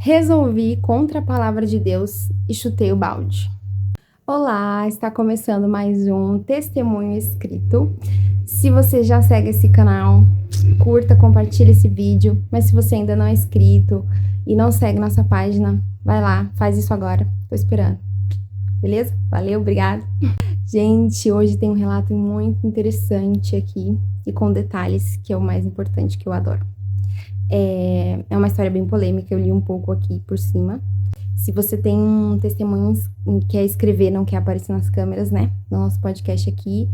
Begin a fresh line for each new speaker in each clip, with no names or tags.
Resolvi ir contra a palavra de Deus e chutei o balde. Olá, está começando mais um Testemunho Escrito. Se você já segue esse canal, curta, compartilha esse vídeo. Mas se você ainda não é inscrito e não segue nossa página, vai lá, faz isso agora. Tô esperando. Beleza? Valeu, obrigada. Gente, hoje tem um relato muito interessante aqui e com detalhes, que é o mais importante, que eu adoro. É uma história bem polêmica, eu li um pouco aqui por cima. Se você tem um testemunho e quer escrever, não quer aparecer nas câmeras, né? No nosso podcast aqui,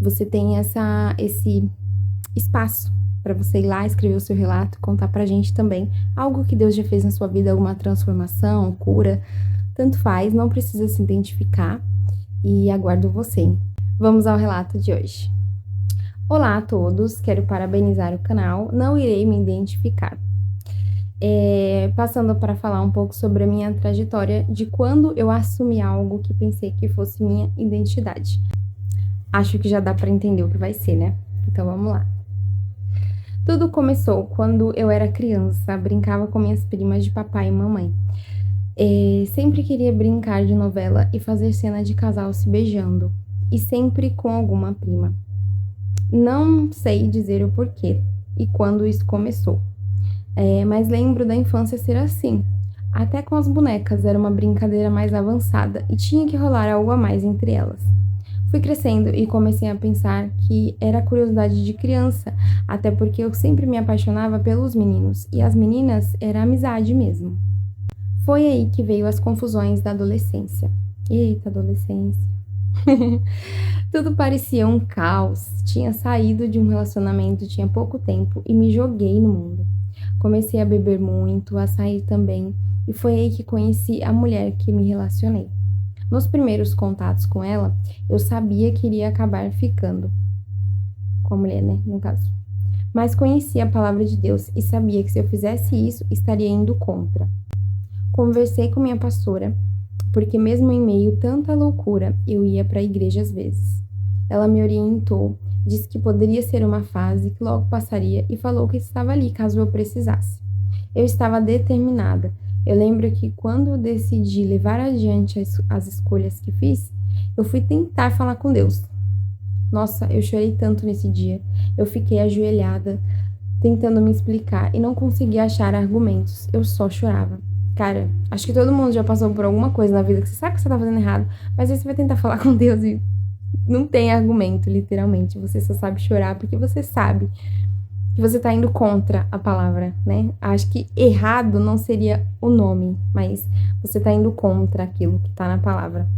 você tem esse espaço para você ir lá escrever o seu relato, contar pra gente também algo que Deus já fez na sua vida, alguma transformação, cura, tanto faz, não precisa se identificar e aguardo você. Vamos ao relato de hoje. Olá a todos, quero parabenizar o canal, não irei me identificar. Passando para falar um pouco sobre a minha trajetória de quando eu assumi algo que pensei que fosse minha identidade. Acho que já dá para entender o que vai ser, né? Então vamos lá. Tudo começou quando eu era criança, brincava com minhas primas de papai e mamãe. Sempre queria brincar de novela e fazer cena de casal se beijando, e sempre com alguma prima. Não sei dizer o porquê e quando isso começou, mas lembro da infância ser assim. Até com as bonecas era uma brincadeira mais avançada e tinha que rolar algo a mais entre elas. Fui crescendo e comecei a pensar que era curiosidade de criança, até porque eu sempre me apaixonava pelos meninos e as meninas era amizade mesmo. Foi aí que veio as confusões da adolescência. Eita, adolescência! Tudo parecia um caos. Tinha saído de um relacionamento tinha pouco tempo e me joguei no mundo. Comecei a beber muito, a sair também, e foi aí que conheci a mulher que me relacionei. Nos primeiros contatos com ela, eu sabia que iria acabar ficando com a mulher, né, no caso. Mas conhecia a palavra de Deus e sabia que se eu fizesse isso, estaria indo contra. Conversei com minha pastora, porque mesmo em meio a tanta loucura, eu ia para a igreja às vezes. Ela me orientou, disse que poderia ser uma fase, que logo passaria e falou que estava ali caso eu precisasse. Eu estava determinada. Eu lembro que quando eu decidi levar adiante as escolhas que fiz, eu fui tentar falar com Deus. Nossa, eu chorei tanto nesse dia. Eu fiquei ajoelhada, tentando me explicar e não conseguia achar argumentos. Eu só chorava. Cara, acho que todo mundo já passou por alguma coisa na vida que você sabe que você tá fazendo errado, mas aí você vai tentar falar com Deus e não tem argumento, literalmente. Você só sabe chorar porque você sabe que você tá indo contra a palavra, né? Acho que errado não seria o nome, mas você tá indo contra aquilo que tá na palavra.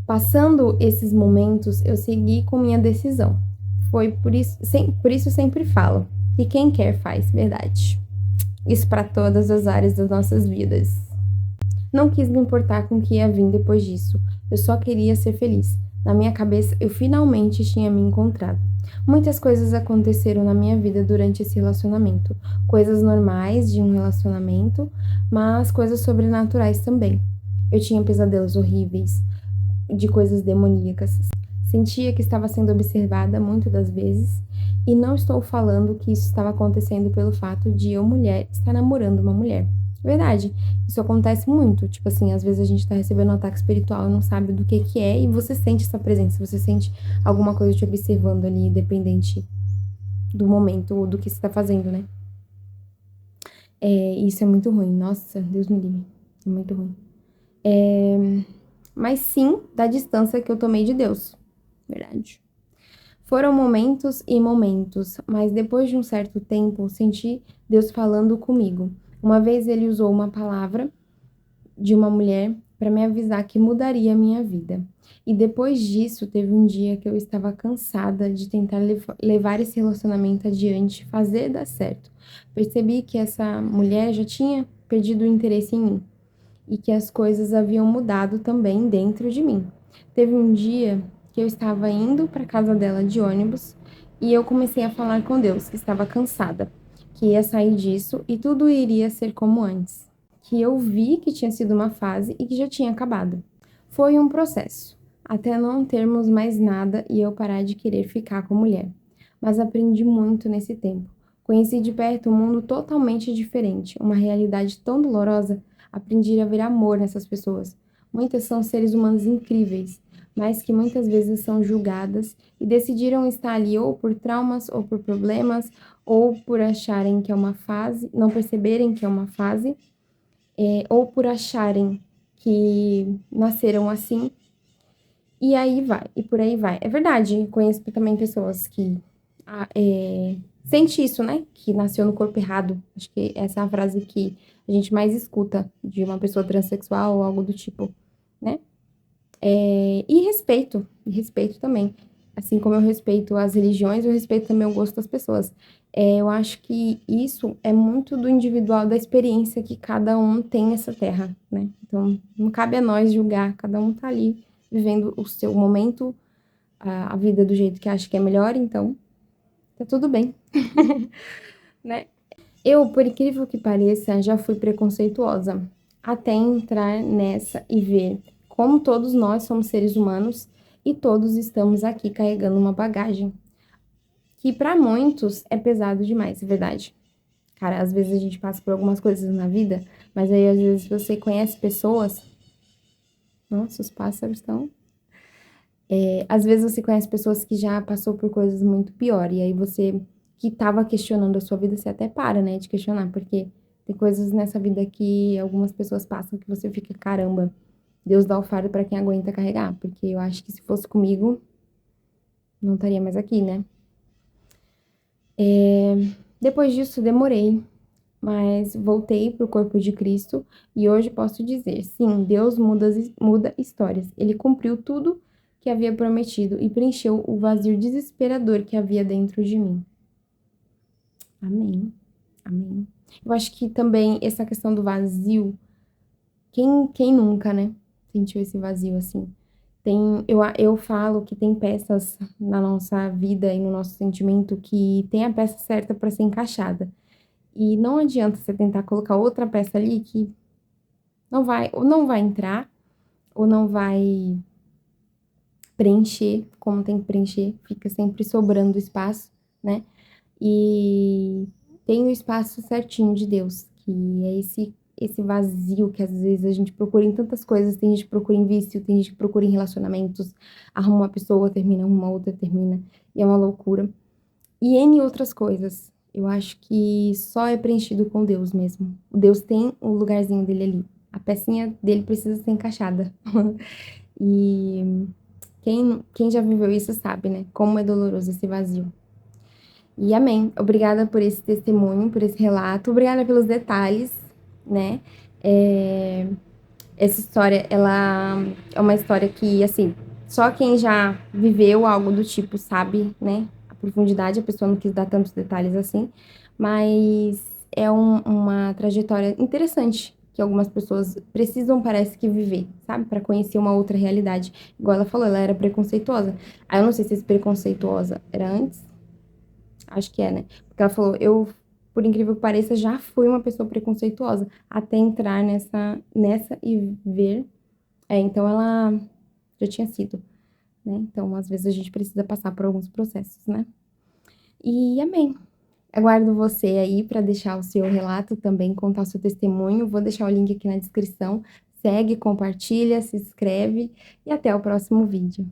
Passando esses momentos, eu segui com minha decisão. Por isso sempre falo, que quem quer faz, verdade. Isso para todas as áreas das nossas vidas. Não quis me importar com o que ia vir depois disso. Eu só queria ser feliz. Na minha cabeça, eu finalmente tinha me encontrado. Muitas coisas aconteceram na minha vida durante esse relacionamento. Coisas normais de um relacionamento, mas coisas sobrenaturais também. Eu tinha pesadelos horríveis, de coisas demoníacas. Sentia que estava sendo observada muitas das vezes. E não estou falando que isso estava acontecendo pelo fato de eu, mulher, estar namorando uma mulher. Verdade, isso acontece muito. Tipo assim, às vezes a gente tá recebendo um ataque espiritual e não sabe do que é, e você sente essa presença, você sente alguma coisa te observando ali, independente do momento ou do que você tá fazendo, né? Isso é muito ruim. Nossa, Deus me livre. É muito ruim. Mas sim, da distância que eu tomei de Deus. Verdade. Foram momentos e momentos, mas depois de um certo tempo, senti Deus falando comigo. Uma vez ele usou uma palavra de uma mulher para me avisar que mudaria a minha vida. E depois disso, teve um dia que eu estava cansada de tentar levar esse relacionamento adiante, fazer dar certo. Percebi que essa mulher já tinha perdido o interesse em mim e que as coisas haviam mudado também dentro de mim. Teve um dia que eu estava indo para casa dela de ônibus e eu comecei a falar com Deus que estava cansada, que ia sair disso e tudo iria ser como antes, que eu vi que tinha sido uma fase e que já tinha acabado. Foi um processo, até não termos mais nada e eu parar de querer ficar com mulher. Mas aprendi muito nesse tempo. Conheci de perto um mundo totalmente diferente, uma realidade tão dolorosa. Aprendi a ver amor nessas pessoas. Muitas são seres humanos incríveis, mas que muitas vezes são julgadas e decidiram estar ali ou por traumas, ou por problemas, ou por acharem que é uma fase, não perceberem que é uma fase, ou por acharem que nasceram assim, e aí vai, e por aí vai. É verdade, conheço também pessoas que sente isso, né? Que nasceu no corpo errado. Acho que essa é a frase que a gente mais escuta de uma pessoa transexual ou algo do tipo, né? E respeito também. Assim como eu respeito as religiões, eu respeito também o gosto das pessoas. Eu acho que isso é muito do individual, da experiência que cada um tem nessa terra, né? Então, não cabe a nós julgar, cada um tá ali vivendo o seu momento, a vida do jeito que acha que é melhor, então tá tudo bem, né? Eu, por incrível que pareça, já fui preconceituosa, até entrar nessa e ver como todos nós somos seres humanos e todos estamos aqui carregando uma bagagem que para muitos é pesado demais, é verdade. Cara, às vezes a gente passa por algumas coisas na vida, mas aí às vezes você conhece pessoas. Nossa, os pássaros estão. Às vezes você conhece pessoas que já passou por coisas muito piores, e aí você que tava questionando a sua vida, você até para, né, de questionar, porque tem coisas nessa vida que algumas pessoas passam que você fica, caramba, Deus dá o fardo pra quem aguenta carregar, porque eu acho que se fosse comigo, não estaria mais aqui, né? Depois disso, demorei, mas voltei pro corpo de Cristo e hoje posso dizer, sim, Deus muda histórias. Ele cumpriu tudo que havia prometido e preencheu o vazio desesperador que havia dentro de mim. Amém. Amém. Eu acho que também essa questão do vazio, quem nunca, né, sentiu esse vazio assim? Eu falo que tem peças na nossa vida e no nosso sentimento que tem a peça certa para ser encaixada. E não adianta você tentar colocar outra peça ali que ou não vai entrar, ou não vai preencher como tem que preencher, fica sempre sobrando espaço, né? E tem o espaço certinho de Deus, que é esse vazio que às vezes a gente procura em tantas coisas, tem gente que procura em vício, tem gente que procura em relacionamentos, arruma uma pessoa, termina, arruma outra, termina, e é uma loucura. E N outras coisas. Eu acho que só é preenchido com Deus mesmo. Deus tem o lugarzinho dele ali. A pecinha dele precisa ser encaixada. E quem já viveu isso sabe, né? Como é doloroso esse vazio. E amém. Obrigada por esse testemunho, por esse relato. Obrigada pelos detalhes, né? É, Essa história, ela é uma história que, assim, só quem já viveu algo do tipo sabe, né? A profundidade, a pessoa não quis dar tantos detalhes assim, mas é uma trajetória interessante que algumas pessoas precisam, parece que, viver, sabe? Para conhecer uma outra realidade. Igual ela falou, ela era preconceituosa. Aí eu não sei se esse preconceituosa era antes, acho que é, né? Porque ela falou, eu, por incrível que pareça, já fui uma pessoa preconceituosa até entrar nessa e ver. Então ela já tinha sido, né? Então, às vezes a gente precisa passar por alguns processos, né? E amém. Aguardo você aí para deixar o seu relato também, contar o seu testemunho. Vou deixar o link aqui na descrição. Segue, compartilha, se inscreve e até o próximo vídeo.